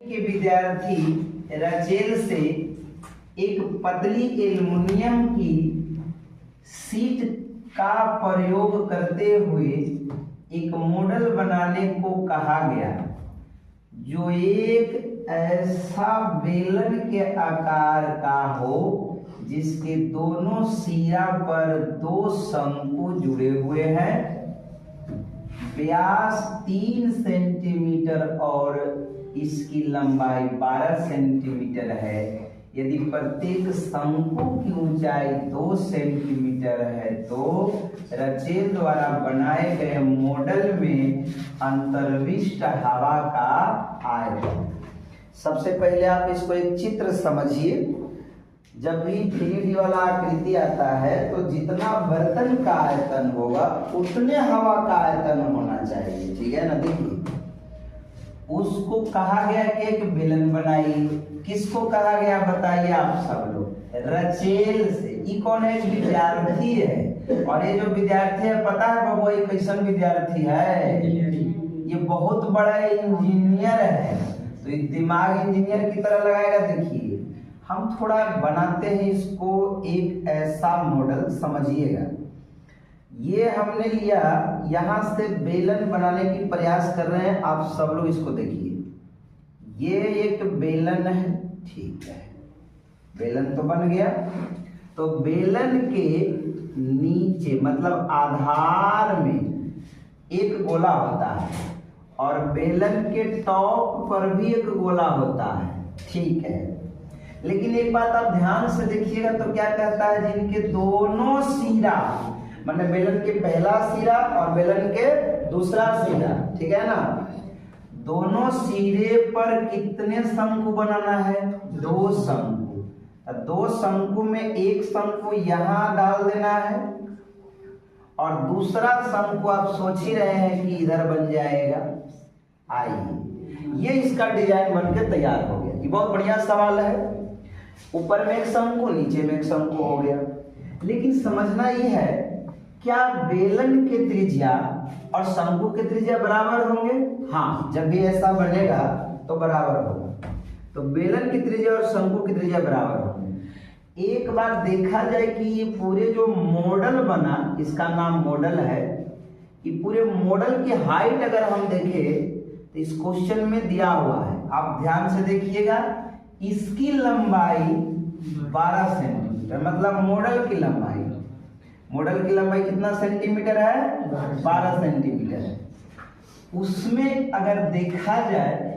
के विद्यार्थी रचेल से एक पतली एल्युमिनियम की शीट का प्रयोग करते हुए एक मॉडल बनाने को कहा गया जो एक ऐसा बेलन के आकार का हो जिसके दोनों सिरा पर दो शंकु जुड़े हुए हैं, व्यास 3 सेंटीमीटर और इसकी लंबाई 12 सेंटीमीटर है। यदि प्रत्येक शंकु की ऊंचाई 2 सेंटीमीटर है तो रचेल द्वारा बनाए गए मॉडल में अंतर्विष्ट हवा का आयतन। सबसे पहले आप इसको एक चित्र समझिए। जब भी 3D वाला आकृति आता है तो जितना बर्तन का आयतन होगा उतने हवा का आयतन होना चाहिए, ठीक है ना। देखिए उसको कहा गया कि एक बेलन बनाइए। किसको कहा गया बताइए आप सब लोग? रचेल से। ये कौन है? विद्यार्थी है। और ये जो विद्यार्थी है पता है बाबू ये कैसन विद्यार्थी है? ये बहुत बड़ा इंजीनियर है। तो ये दिमाग इंजीनियर की तरह लगाएगा। देखिए हम थोड़ा बनाते हैं इसको एक ऐसा मॉडल, समझिएगा। ये हमने लिया, यहाँ से बेलन बनाने की प्रयास कर रहे हैं। आप सब लोग इसको देखिए, ये एक बेलन है, ठीक है। बेलन तो बन गया। तो बेलन के नीचे मतलब आधार में एक गोला होता है और बेलन के टॉप पर भी एक गोला होता है, ठीक है। लेकिन एक बात आप ध्यान से देखिएगा तो क्या कहता है, जिनके दोनों सिरा मतलब बेलन के पहला सिरा और बेलन के दूसरा सिरा, ठीक है ना, दोनों सिरे पर कितने शंकु बनाना है? 2 शंकु। 2 शंकु में एक शंकु यहां डाल देना है और दूसरा शंकु आप सोच ही रहे हैं कि इधर बन जाएगा। आइए, ये इसका डिजाइन बनके तैयार हो गया। ये बहुत बढ़िया सवाल है। ऊपर में एक शंकु, नीचे में एक शंकु हो गया। लेकिन समझना ये है, क्या बेलन के त्रिज्या और शंकु के त्रिज्या बराबर होंगे? हाँ, जब भी ऐसा बनेगा तो बराबर होगा। तो बेलन की त्रिज्या और शंकु की त्रिज्या बराबर होंगे। एक बार देखा जाए कि ये पूरे जो मॉडल बना, इसका नाम मॉडल है, ये पूरे मॉडल की हाइट अगर हम देखें तो इस क्वेश्चन में दिया हुआ है, आप ध्यान से देखिएगा। इसकी लंबाई 12 सेंटीमीटर, मतलब मॉडल की लंबाई कितना सेंटीमीटर है? 12 सेंटीमीटर है। उसमें अगर देखा जाए